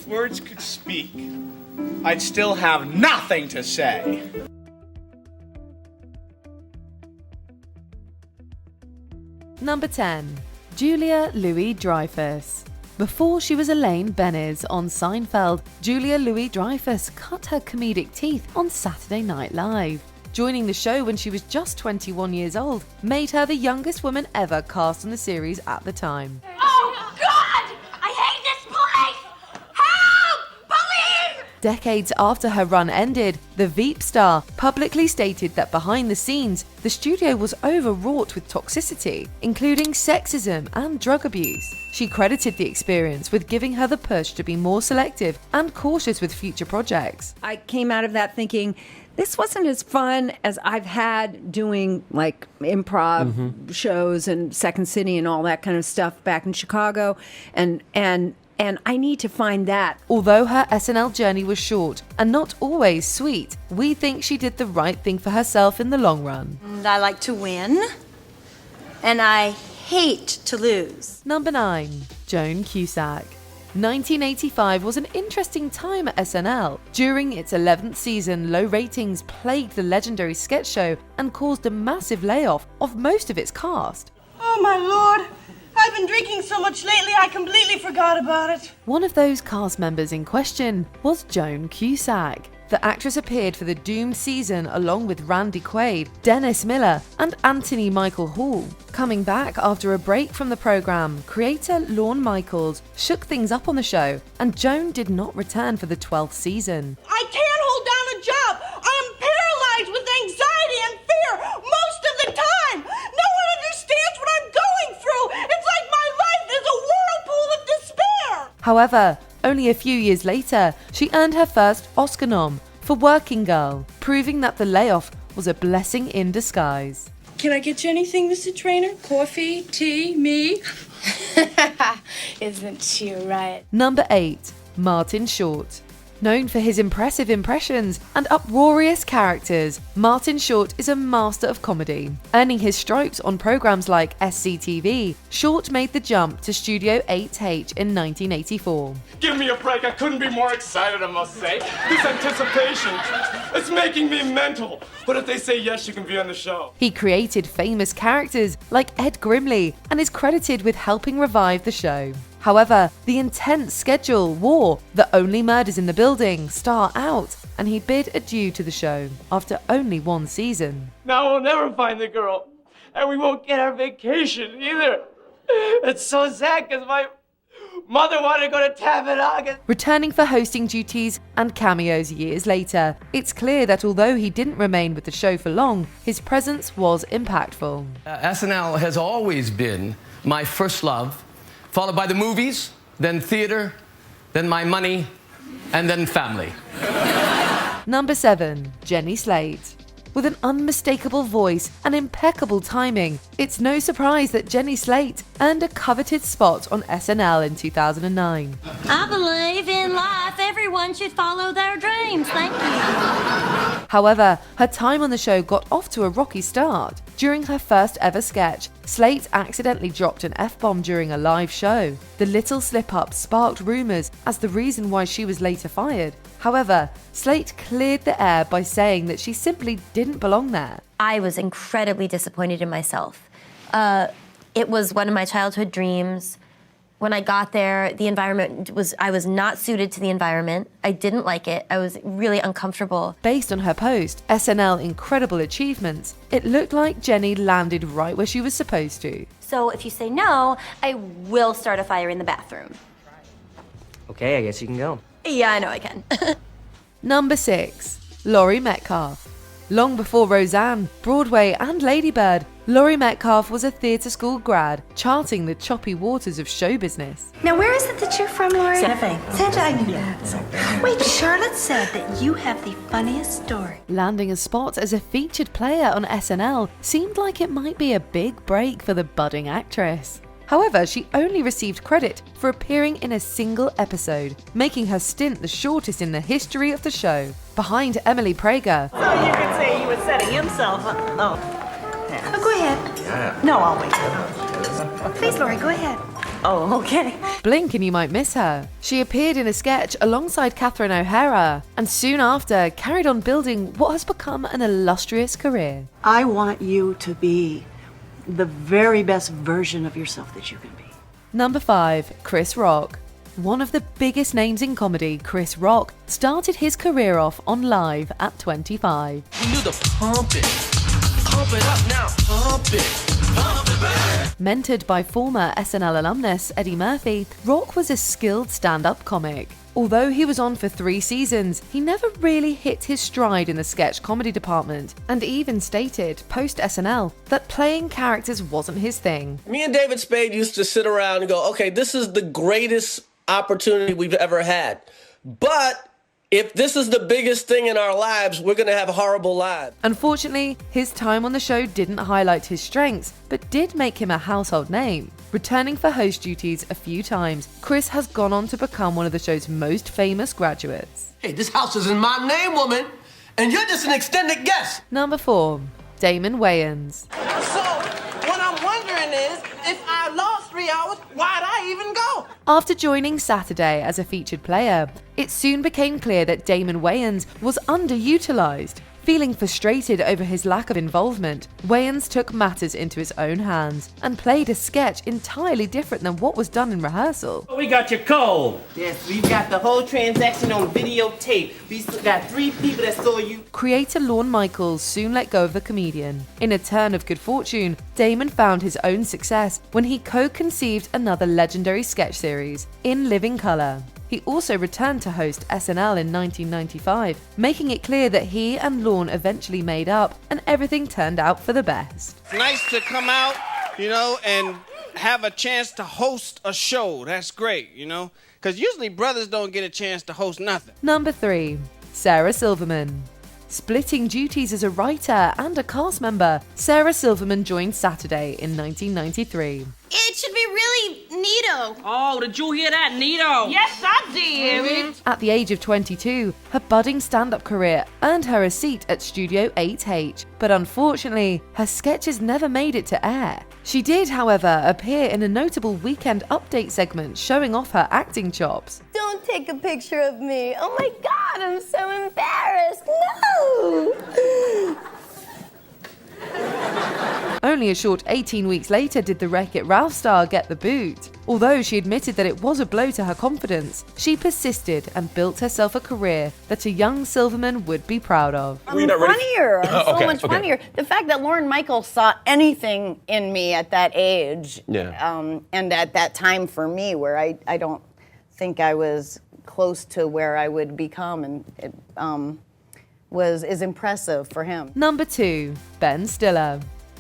If words could speak, I'd still have nothing to say. Number 10. Julia Louis-Dreyfus. Before she was Elaine Bennis on Seinfeld, Julia Louis-Dreyfus cut her comedic teeth on Saturday Night Live. Joining the show when she was just 21 years old made her the youngest woman ever cast on the series at the time. Oh, God! I hate this place! Help! Police! Decades after her run ended, the Veep star publicly stated that behind the scenes, the studio was overwrought with toxicity, including sexism and drug abuse. She credited the experience with giving her the push to be more selective and cautious with future projects. I came out of that thinking, this wasn't as fun as I've had doing like improv shows and Second City and all that kind of stuff back in Chicago. And I need to find that. Although her SNL journey was short and not always sweet, we think she did the right thing for herself in the long run. I like to win, and I hate to lose. Number 9. Joan Cusack. 1985 was an interesting time at SNL. During its 11th season, low ratings plagued the legendary sketch show and caused a massive layoff of most of its cast. Oh my lord! I've been drinking so much lately I completely forgot about it. One of those cast members in question was Joan Cusack. The actress appeared for the doomed season along with Randy Quaid, Dennis Miller, and Anthony Michael Hall. Coming back after a break from the program, creator Lorne Michaels shook things up on the show, and Joan did not return for the 12th season. I can't hold down a job. I am paralyzed with anxiety and fear most of the time. No one understands what I'm going through. It's like my life is a whirlpool of despair. However, only a few years later, she earned her first Oscar nom for Working Girl, proving that the layoff was a blessing in disguise. Can I get you anything, Mr. Trainer? Coffee, tea, me? Isn't she right? Number 8. Martin Short. Known for his impressive impressions and uproarious characters, Martin Short is a master of comedy. Earning his stripes on programs like SCTV, Short made the jump to Studio 8H in 1984. Give me a break. I couldn't be more excited, I must say. This anticipation, it's making me mental. But if they say yes, you can be on the show. He created famous characters like Ed Grimley and is credited with helping revive the show. However, the intense schedule wore the Only Murders in the Building star out, and he bid adieu to the show after only one season. Now we'll never find the girl, and we won't get our vacation either. It's so sad because my mother wanted to go to Tabernacle. Returning for hosting duties and cameos years later, it's clear that although he didn't remain with the show for long, his presence was impactful. SNL has always been my first love, followed by the movies, then theater, then my money, and then family. Number 7. Jenny Slate. With an unmistakable voice and impeccable timing, it's no surprise that Jenny Slate earned a coveted spot on SNL in 2009. I believe in life. Everyone should follow their dreams. Thank you. However, her time on the show got off to a rocky start. During her first ever sketch, Slate accidentally dropped an F-bomb during a live show. The little slip-up sparked rumors as the reason why she was later fired. However, Slate cleared the air by saying that she simply didn't belong there. I was incredibly disappointed in myself. It was one of my childhood dreams. When I got there, I was not suited to the environment. I didn't like it. I was really uncomfortable. Based on her post, SNL Incredible Achievements, it looked like Jenny landed right where she was supposed to. So if you say no, I will start a fire in the bathroom. Okay, I guess you can go. Yeah, I know I can. Number 6. Laurie Metcalf. Long before Roseanne, Broadway and Lady Bird, Laurie Metcalf was a theatre school grad, charting the choppy waters of show business. Now, where is it that you're from, Laurie? Santa Fe. Santa, I knew that. Wait, Charlotte said that you have the funniest story. Landing a spot as a featured player on SNL seemed like it might be a big break for the budding actress. However, she only received credit for appearing in a single episode, making her stint the shortest in the history of the show, behind Emily Prager. So you could say he was setting himself up. Oh. Oh, go ahead. No, I'll wait. Please, Laurie, go aad. Oh, okay. blink and you might miss her. She appeared in a sketch alongside Catherine O'Hara, and soon after carried on building what has become an illustrious career. I want you to be the very best version of yourself that you can be. Number 5. Chris Rock. One of the biggest names in comedy, Chris Rock started his career off on Live at 25. We knew the pump it. Pump it up now. Pump it. Pump it back. Mentored by former SNL alumnus Eddie Murphy, Rock was a skilled stand-up comic. Although he was on for 3 seasons, he never really hit his stride in the sketch comedy department, and even stated, post-SNL, that playing characters wasn't his thing. Me and David Spade used to sit around and go, okay, this is the greatest opportunity we've ever had. But if this is the biggest thing in our lives, we're going to have horrible lives. Unfortunately, his time on the show didn't highlight his strengths, but did make him a household name. Returning for host duties a few times, Chris has gone on to become one of the show's most famous graduates. Hey, this house is in my name, woman, and you're just an extended guest. Number 4. Damon Wayans. So, what I'm wondering is, if I lost 3 hours, why'd I even go? After joining Saturday as a featured player, it soon became clear that Damon Wayans was underutilized. Feeling frustrated over his lack of involvement, Wayans took matters into his own hands and played a sketch entirely different than what was done in rehearsal. We got you cold. Yes, we've got the whole transaction on videotape. We still got 3 people that saw you. Creator Lorne Michaels soon let go of the comedian. In a turn of good fortune, Damon found his own success when he co-conceived another legendary sketch series, In Living Color. He also returned to host SNL in 1995, making it clear that he and Lorne eventually made up and everything turned out for the best. It's nice to come out, and have a chance to host a show. That's great, because usually brothers don't get a chance to host nothing. Number 3. Sarah Silverman. Splitting duties as a writer and a cast member, Sarah Silverman joined Saturday in 1993. It should be really neato. Oh, did you hear that, Nito? Yes, I did. At the age of 22, her budding stand-up career earned her a seat at Studio 8H, but unfortunately, her sketches never made it to air. She did, however, appear in a notable Weekend Update segment showing off her acting chops. Don't take a picture of me. Oh my God, I'm so embarrassed. No! Only a short 18 weeks later did the Wreck-It Ralph star get the boot. Although she admitted that it was a blow to her confidence, she persisted and built herself a career that a young Silverman would be proud of. I'm funnier. I'm so much funnier. The fact that Lorne Michaels saw anything in me at that age, and at that time for me, where I don't think I was close to where I would become, and it is impressive for him. Number 2. Ben Stiller.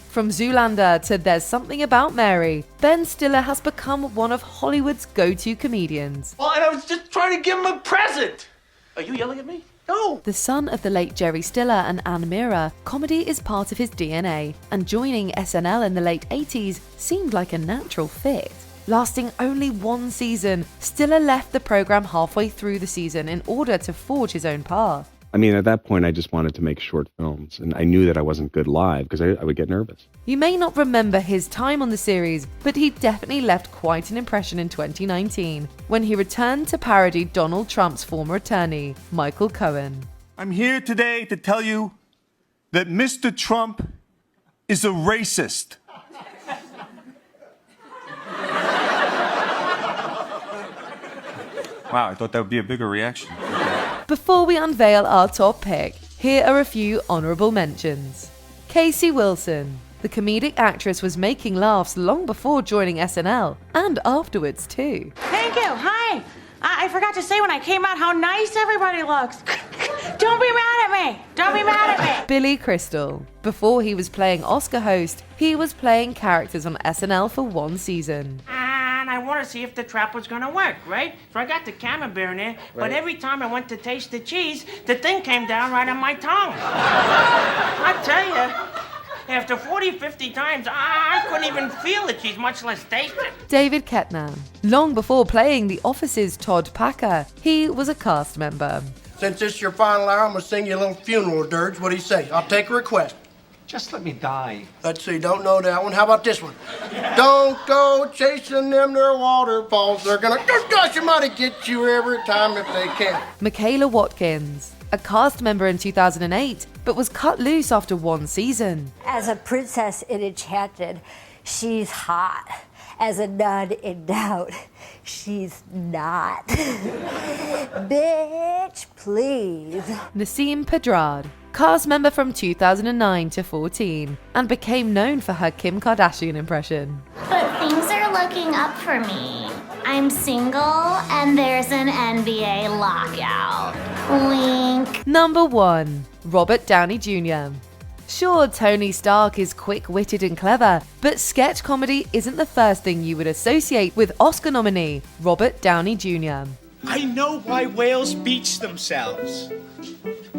From Zoolander to There's Something About Mary, Ben Stiller has become one of Hollywood's go-to comedians. Well, and I was just trying to give him a present. Are you yelling at me? No. The son of the late Jerry Stiller and Ann Mira, comedy is part of his DNA, and joining SNL in the late 80s seemed like a natural fit. Lasting only 1 season, Stiller left the program halfway through the season in order to forge his own path. I mean, at that point, I just wanted to make short films, and I knew that I wasn't good live because I would get nervous. You may not remember his time on the series, but he definitely left quite an impression in 2019 when he returned to parody Donald Trump's former attorney, Michael Cohen. I'm here today to tell you that Mr. Trump is a racist. Wow, I thought that would be a bigger reaction. Before we unveil our top pick, here are a few honorable mentions. Casey Wilson. The comedic actress was making laughs long before joining SNL, and afterwards too. Thank you. Hi. I forgot to say when I came out how nice everybody looks. Don't be mad at me. Don't be mad at me. Billy Crystal. Before he was playing Oscar host, he was playing characters on SNL for 1 season. And I wanted to see if the trap was gonna work, right? So I got the camembert in there, but every time I went to taste the cheese, the thing came down right on my tongue. I tell you, after 40, 50 times, I couldn't even feel the cheese, much less taste it. David Kettner. Long before playing The Office's Todd Packer, he was a cast member. Since it's your final hour, I'm gonna sing you a little funeral dirge. What do you say? I'll take a request. Just let me die. Let's see, don't know that one. How about this one? Don't go chasing them there waterfalls. They're gonna, gosh, you might get you every time if they can. Michaela Watkins, a cast member in 2008, but was cut loose after one season. As a princess in Enchanted, she's hot. As a nun in Doubt, she's not. Bitch, please. Nasim Pedrad, cast member from 2009 to 14, and became known for her Kim Kardashian impression. But things are looking up for me. I'm single and there's an NBA lockout. Wink. Number 1. Robert Downey Jr. Sure, Tony Stark is quick-witted and clever, but sketch comedy isn't the first thing you would associate with Oscar nominee Robert Downey Jr. I know why whales beach themselves.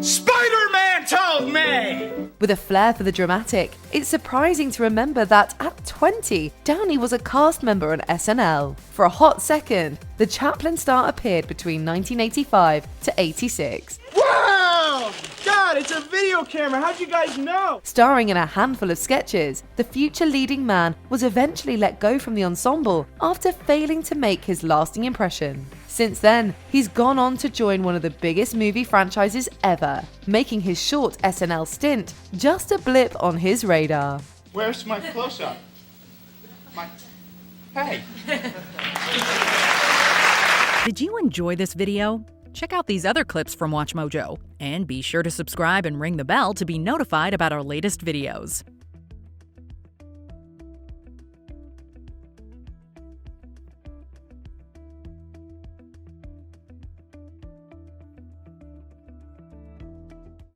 Spider-Man told me! With a flair for the dramatic, it's surprising to remember that at 20, Downey was a cast member on SNL. For a hot second, the Chaplin star appeared between 1985 to 86. Wow! God, it's a video camera. How'd you guys know? Starring in a handful of sketches, the future leading man was eventually let go from the ensemble after failing to make his lasting impression. Since then, he's gone on to join one of the biggest movie franchises ever, making his short SNL stint just a blip on his radar. Where's my close-up? Hey. Did you enjoy this video? Check out these other clips from WatchMojo, and be sure to subscribe and ring the bell to be notified about our latest videos.